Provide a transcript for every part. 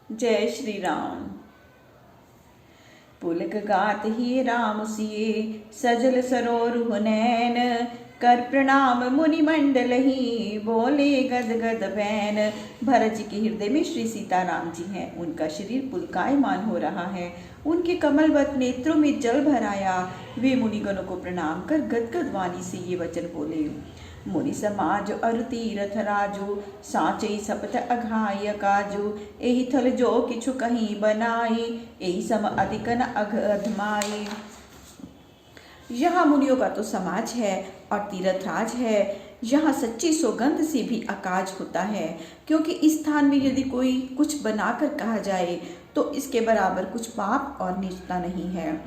जय श्री राम। पुलक गात ही राम सिए, सजल सरोरुह नैन, कर प्रणाम मुनि मंडल ही, बोले गद गद बैन। भरत जी के हृदय में श्री सीताराम जी हैं। उनका शरीर पुलकायमान हो रहा है, उनके कमलवत नेत्रों में जल भर आया। वे मुनिगणों को प्रणाम कर गदगद वाणी से ये वचन बोले। मुनि समाज अरु तीरथ राजू, साचई सपत अघाय काजू। एहि थल जो किछु कहीं बनाई, एहि सम अधिक न अधमाई। यहाँ मुनियों का तो समाज है और तीर्थराज है। यहाँ सच्ची सौगंध से भी अकाज होता है, क्योंकि इस स्थान में यदि कोई कुछ बनाकर कहा जाए तो इसके बराबर कुछ पाप और नीचता नहीं है।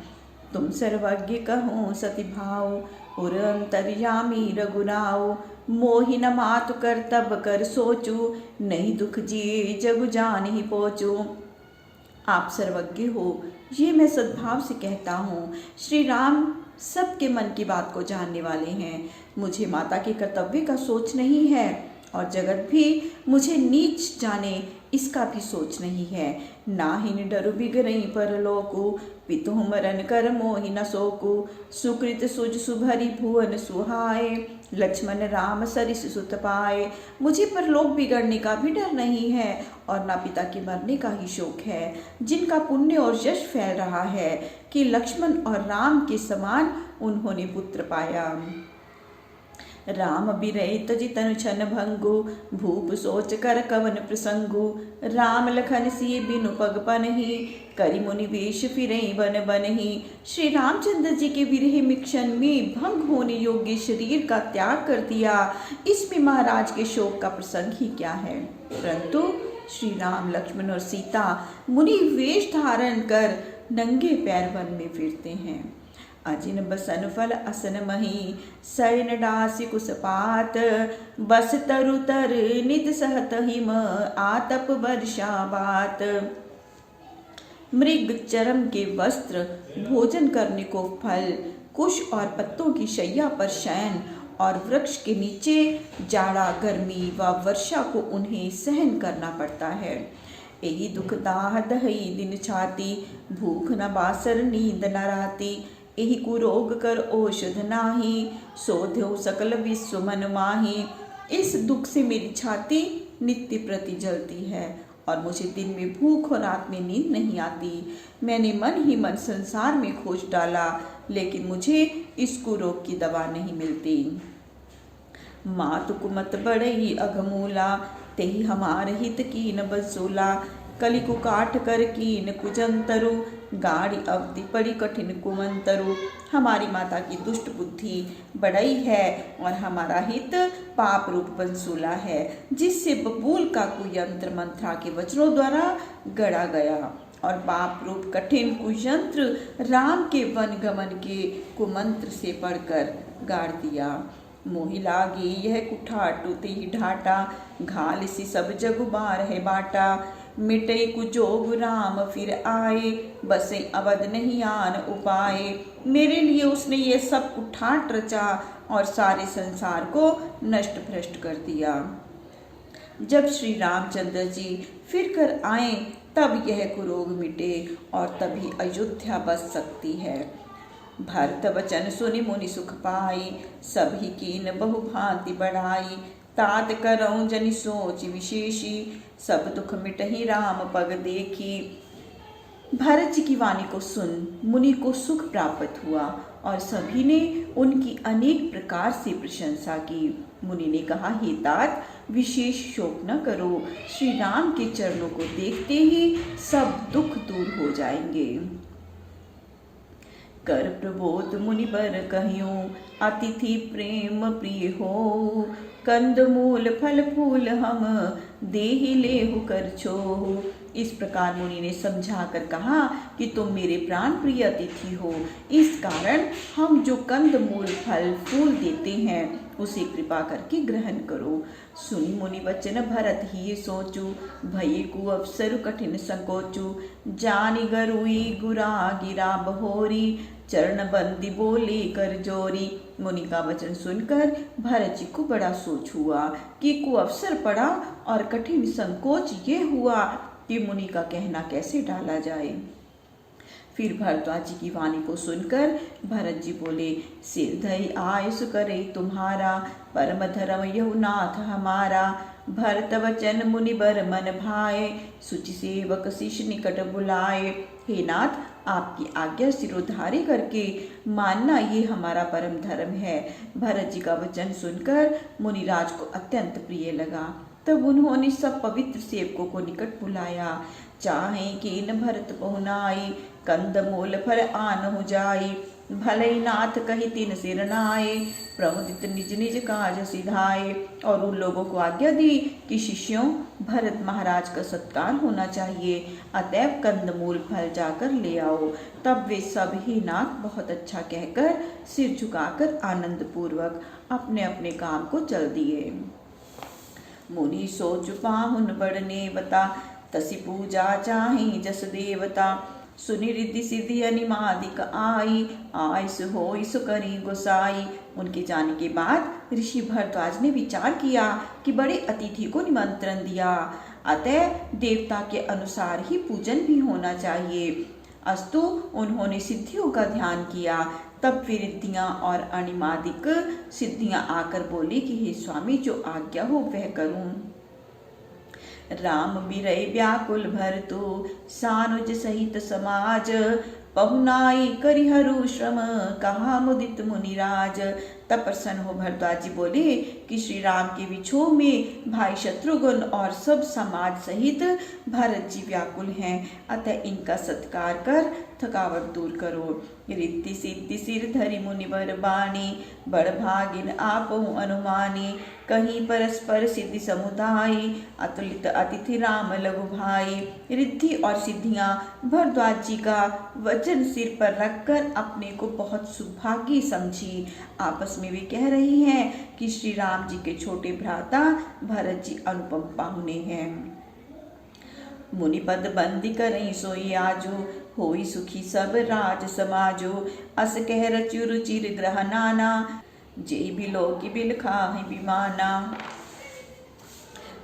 तुम सर्वज्ञ कहो सति भाव, उर अंतर्यामी रघुराव। मोहि न मातु कर तब कर सोचू, नहीं दुख जिए जग जान ही पोचू। आप सर्वज्ञ हो, ये मैं सद्भाव से कहता हूँ। श्री राम सबके मन की बात को जानने वाले हैं। मुझे माता के कर्तव्य का सोच नहीं है और जगत भी मुझे नीच जाने इसका भी सोच नहीं है। नाहिन डरु बिगरई परलोकु, पितु मरन कर मोहि न सोकु। सुकृत सुज सुभरी भुवन सुहाए, लक्ष्मण राम सरिस सुत पाए। मुझे परलोक बिगड़ने का भी डर नहीं है और ना पिता के मरने का ही शोक है, जिनका पुण्य और यश फैल रहा है कि लक्ष्मण और राम के समान उन्होंने पुत्र पाया। राम बिरही तजि तनु छन भंगु, भूप सोच कर कवन प्रसंगु। राम लखन सिए बिनु पग पनहि, करि मुनि वेश फिरई बन बनहि। श्री रामचंद्र जी के विरह मिक्षण में भंग होने योग्य शरीर का त्याग कर दिया। इसमें महाराज के शोक का प्रसंग ही क्या है। परंतु श्री राम लक्ष्मण और सीता मुनि वेश धारण कर नंगे पैर वन में फिरते हैं। अजिन बसन फल असन मही, सैन डासी कुसपात। बस तरु तर निद सहत हिम, आतप वर्षा बात। मृग चरम के वस्त्र, भोजन करने को फल, कुश और पत्तों की शैया पर शयन और वृक्ष के नीचे जाड़ा गर्मी व वर्षा को उन्हें सहन करना पड़ता है। यही दुख दाह दही दिन छाती, भूख न बासर नींद न राती। एहि कुरोग कर औषध नाही, सोध्यो सकल विश्व मन माही। इस दुख से मेरी छाती नित्य प्रति जलती है और मुझे दिन में भूख और रात में नींद नहीं आती। मैंने मन ही मन संसार में खोज डाला, लेकिन मुझे इस कुरोग की दवा नहीं मिलती। मातु कुमत बड़ई अघमूला, तेहि हमार हित कीन बसोला। कलि को काट कर कीन कुजंतरु, गाड़ी अवधि पड़ी कठिन कुमंतरु। हमारी माता की दुष्ट बुद्धि बड़ई है और हमारा हित पाप रूप बंसूला है, जिससे बबूल का कुयंत्र मंत्रा के वज्रों द्वारा गढ़ा गया और पाप रूप कठिन कुयंत्र राम के वन गमन के कुमंत्र से पढ़कर गाड़ दिया। मोहि लागे यह कुठाटु तेहि ढाटा, घाल सी सब जग बार है बाटा। मिटे कुजोग राम फिर आए, बसे अवध नहीं आन उपाय। मेरे लिए उसने ये सब कुठाट रचा और सारे संसार को नष्ट भ्रष्ट कर दिया। जब श्री रामचंद्र जी फिर कर आए तब यह कुरोग मिटे और तभी अयोध्या बस सकती है। भरत वचन सुनि मुनि सुख पाई, सभी कीन बहु भांति बढ़ाई। तात करऊं जनि सोच विशेषी, सब दुख मिटहि राम पग देखी। भरत जी की वाणी को सुन मुनि को सुख प्राप्त हुआ और सभी ने उनकी अनेक प्रकार से प्रशंसा की। मुनि ने कहा, हे तात, विशेष शोक न करो, श्री राम के चरणों को देखते ही सब दुख दूर हो जाएंगे। कर प्रबोध मुनि बर कहियो, अतिथि प्रेम प्रिय हो। कंद मूल फल फूल हम, देहि लेहु कर छोहु। इस प्रकार मुनि ने समझा कर कहा कि तुम मेरे प्राण प्रिय अतिथि हो, इस कारण हम जो कंद मूल फल फूल देते हैं उसे कृपा करके ग्रहण करो। सुनि मुनि वचन भरत ही सोचू, भये कु अवसर कठिन संकोचू। जानि गरुई गुरा गिरा बहोरी, चरण बंदी बोले कर जोरी। मुनि का वचन सुनकर भरत जी को बड़ा सोच हुआ कि कुअवसर पड़ा और कठिन संकोच ये हुआ कि मुनि का कहना कैसे टाला जाए। फिर भरद्वाज जी की वाणी को सुनकर भरत जी बोले, सिर धई आयुष करे तुम्हारा, परम धर्म यहु नाथ हमारा। भरत वचन मुनि बर मन भाए, सुचि सेवक शिष्य निकट बुलाए। हे नाथ, आपकी आज्ञा सिरोधार्य करके मानना ये हमारा परम धर्म है। भरत जी का वचन सुनकर मुनिराज को अत्यंत प्रिय लगा। तब उन्होंने सब पवित्र सेवकों को निकट बुलाया। चाहे कीन भरत पहुनाई, कंद मूल फल आन हो जाई। भले नाथ कही तीन सिर नाये, प्रमुदित निज निज काज सिधाए। और उन लोगों को आज्ञा दी कि शिष्यों, भरत महाराज का सत्कार होना चाहिए, अतएव कंदमूल फल जाकर ले आओ। तब वे सब ही नाथ बहुत अच्छा कहकर सिर झुकाकर आनंद पूर्वक अपने अपने काम को चल दिए। मुनि सोच पाहुन बड़ने बता, तसी पूजा चाहे जस देवता। सुनि रिद्धि सिद्धि अनिमादिक आई, आयस होई सो करी गोसाई। उनके जाने के बाद ऋषि भरद्वाज ने विचार किया कि बड़े अतिथि को निमंत्रण दिया, अतः देवता के अनुसार ही पूजन भी होना चाहिए। अस्तु उन्होंने सिद्धियों का ध्यान किया। तब फिर रिद्धियां और अनिमादिक सिद्धियां आकर बोली कि हे स्वामी, जो आज्ञा हो वह करूं। राम बिरय व्याकुल भरतु, सानुज सहित समाज। पहुनाई करिहरु श्रम, कहा मुदित मुनिराज। तब प्रसन्न हो भरद्वाज जी बोले कि श्री राम के विछोह में भाई शत्रुघ्न और सब समाज सहित भरत जी व्याकुल हैं, अतः इनका सत्कार कर थकावट दूर करो। रिद्धि सिद्धि सिर धरि मुनिवर बाणी, बड़ भागिन आपहु अनुमानी। कहीं परस्पर सिद्धि समुदायी, अतुलित अतिथि राम लघु भाई। रिद्धि और सिद्धियां भरद्वाज जी का वचन सिर पर रखकर अपने को बहुत सुभागी समझी। आपस में वे कह रही हैं कि श्री राम जी के छोटे भ्राता भरत जी अनुपम पाहुने हैं। मुनि पद बंदी करई सोई आजो, होई सुखी सब राज समाजो। अस कह रचु रुचिर ग्रह नाना, जे बिलो की बिल खाहि बिमाना।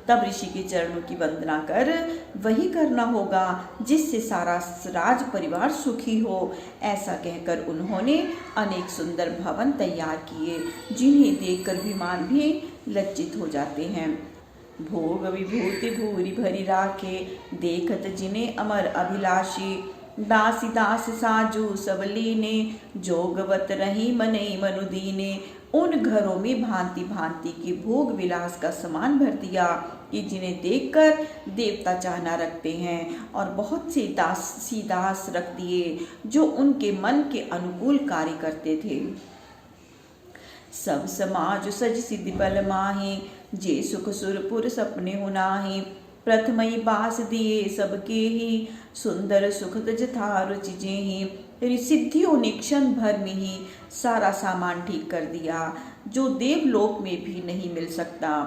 तब ऋषि के चरणों की वंदना कर वही करना होगा जिससे सारा राज परिवार सुखी हो। ऐसा कहकर उन्होंने अनेक सुंदर भवन तैयार किए, जिन्हें देखकर विमान भी लज्जित हो जाते हैं। भोग विभूति भूरी भरी राखे, देखत जिन्हें अमर अभिलाषी। दासी दास साजू सब लीने, जोगवत रही मनई मनुदीने। उन घरों में भांति भांति के भोग विलास का सामान भर दिया कि जिन्हें देखकर देवता चाहना रखते हैं, और बहुत से दास रख दिए जो उनके मन के अनुकूल कार्य करते थे। सब समाज सज सिद्धि बल माही, जे सुख सुरपुर सपने हुनाही। प्रथमई बास दिए सबके ही, सुंदर सुखद जथा रुचि जेहि। सिद्धियों ने क्षण भर में ही सारा सामान ठीक कर दिया, जो देवलोक में भी नहीं मिल सकता।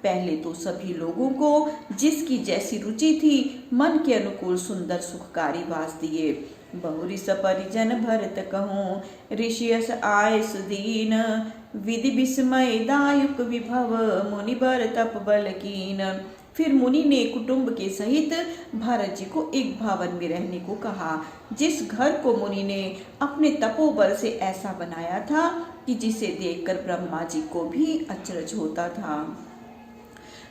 पहले तो सभी लोगों को जिसकी जैसी रुचि थी मन के अनुकूल सुंदर सुखकारी वास दिए। बहुरी सपरिजन भरत कहूँ, ऋषियस आय सुदीन। विधि विस्मय दायुक विभव, मुनि बर तप बल कीन। फिर मुनि ने कुटुंब के सहित भरत जी को एक भवन में रहने को कहा, जिस घर को मुनि ने अपने तपोबल से ऐसा बनाया था कि जिसे देखकर ब्रह्मा जी को भी अचरज होता था।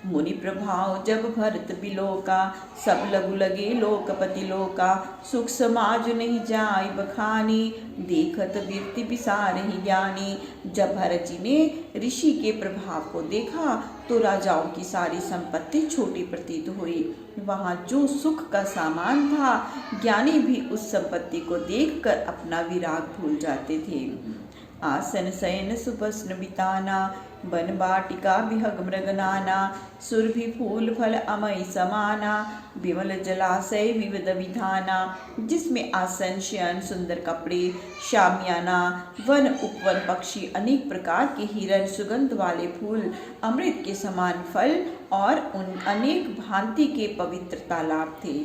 मुनि प्रभाव जब भरत बिलोका, सब लघु लगे लोकपति लोका। सुख समाज नहीं जाय बखानी, देखत वीरति विसार ही ज्ञानी। जब भरत जी ने ऋषि के प्रभाव को देखा तो राजाओं की सारी संपत्ति छोटी प्रतीत हुई। वहाँ जो सुख का सामान था, ज्ञानी भी उस संपत्ति को देखकर अपना विराग भूल जाते थे। आसन शयन सुपस्न बिताना, वन बाटिका विहग मृगनाना। सुरभि फूल फल अमय समाना, विमल जलाशय विविध विधाना। जिसमें आसन शयन सुंदर कपड़े, शामियाना, वन उपवन पक्षी, अनेक प्रकार के हिरण, सुगंध वाले फूल, अमृत के समान फल और उन अनेक भांति के पवित्र तालाब थे।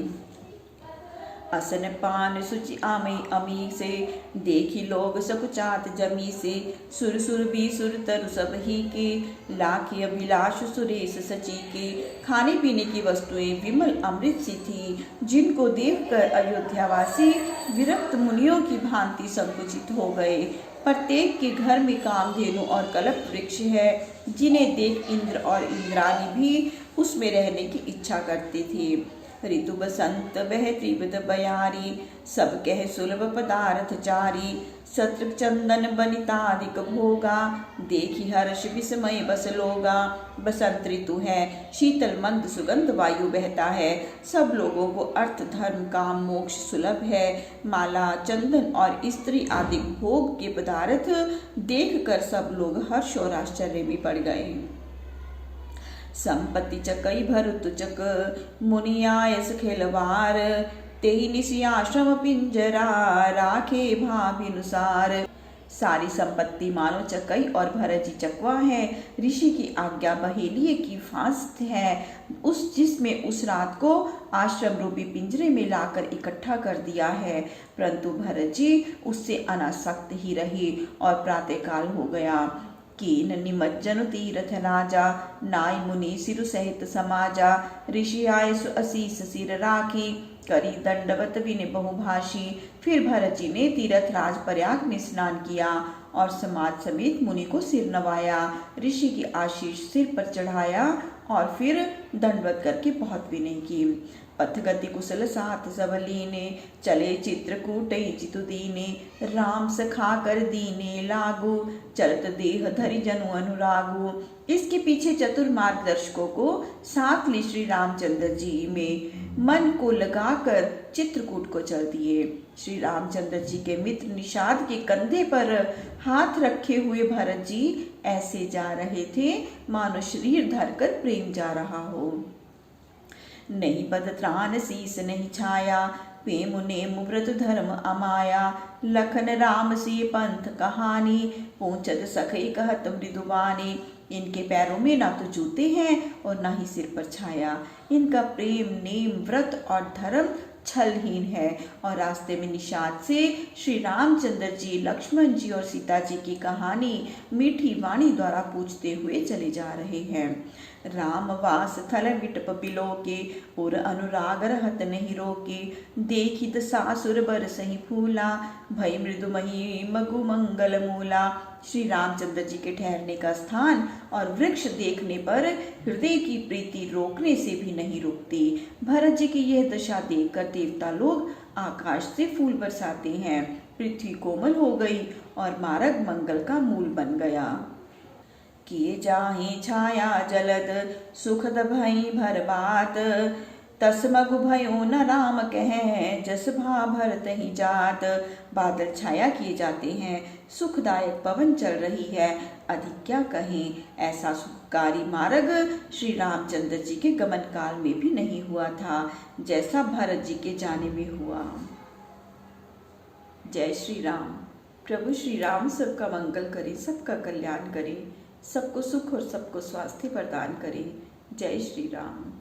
असन पान सुचि आमई अमी से, देखी लोग सकुचात जमी से। सुर सुर भी सुर तरु सब ही के, लाखी अभिलाष सुरेश सची के। खाने पीने की वस्तुएं विमल अमृत सी थी, जिनको देखकर अयोध्यावासी विरक्त मुनियों की भांति संकुचित हो गए। प्रत्येक के घर में कामधेनु और कल्प वृक्ष है, जिन्हें देख इंद्र और इंद्राणी भी उसमें रहने की इच्छा करते थे। ऋतु बसंत वह त्रिविध बयारी, सब कह सुलभ पदार्थ चारी। सत्र चंदन बनितादिक भोगा, देखी हर्ष विस्मय बस लोगा। बसंत ऋतु है, शीतल मंद सुगंध वायु बहता है। सब लोगों को अर्थ धर्म काम मोक्ष सुलभ है। माला चंदन और स्त्री आदि भोग के पदार्थ देखकर सब लोग हर्ष और आश्चर्य में पड़ गए। संपत्ति चकई भरत चक, मुनियायस खेलवार। तेहि निशि आश्रम पिंजरा, राखे भाभिनुसार। सारी संपत्ति मानो चकई और भरत जी चकवा है। ऋषि की आज्ञा बहेलिए की फांस है, जिसमें उस रात को आश्रम रूपी पिंजरे में लाकर इकट्ठा कर दिया है। परंतु भरत जी उससे अनासक्त ही रहे और प्रातःकाल हो गया। कीन निमज्जनु तीरथ राजा, नाय मुनि सिरु सहित समाजा। ऋषि आय असीस सिर राखी, करी दंडवत विने बहुभाषी। फिर भरत जी ने तीरथ राज प्रयाग में स्नान किया और समाज समेत मुनि को सिर नवाया। ऋषि की आशीष सिर पर चढ़ाया और फिर दंडवत करके बहुत विनय की। पथगति कुशल साथ सब लीने, चले चित्रकूट जितु दीने। राम सखा कर दीने लागू, चलत देह धरि जनु अनुरागु। इसके पीछे चतुर मार्गदर्शकों को साथ ले श्री रामचंद्र जी में मन को लगाकर चित्रकूट को चल दिए। श्री रामचंद्र जी के मित्र निषाद के कंधे पर हाथ रखे हुए भरत जी ऐसे जा रहे थे मानो शरीर धरकर प्रेम जा रहा हो। नहीं पद त्राण शीस नहीं छाया, प्रेम नेम व्रत धर्म अमाया। लखन राम सी पंथ कहानी, पूछत सखई कहत मृदुबानी। इनके पैरों में ना तो जूते हैं और ना ही सिर पर छाया। इनका प्रेम नेम व्रत और धर्म छलहीन है और रास्ते में निषाद से श्री रामचंद्र जी, लक्ष्मण जी और सीता जी की कहानी मीठी वाणी द्वारा पूछते हुए चले जा रहे हैं। राम वास थल विटप बिलोके, पुर अनुराग रहत नहीं रोके। देखित सासुर बर सही फूला, भई मृदुमही मगु मंगल मूला। श्री रामचंद्र जी के ठहरने का स्थान और वृक्ष देखने पर हृदय की प्रीति रोकने से भी नहीं रुकती। भरत जी की यह दशा देखकर देवता लोग आकाश से फूल बरसाते हैं। पृथ्वी कोमल हो गई और मार्ग मंगल का मूल बन गया। किए जाहि छाया जलद, सुखद भई भर बात। तस मगु भयो न राम कहें, जस भा भरत ही जात। बादल छाया किए जाते हैं, सुखदायक पवन चल रही है, अधिक क्या कहें। ऐसा सुखकारी मार्ग श्री रामचंद्र जी के गमन काल में भी नहीं हुआ था, जैसा भरत जी के जाने में हुआ। जय श्री राम। प्रभु श्री राम सबका मंगल करे, सबका कल्याण करे, सबको सुख और सबको स्वास्थ्य प्रदान करे। जय श्री राम।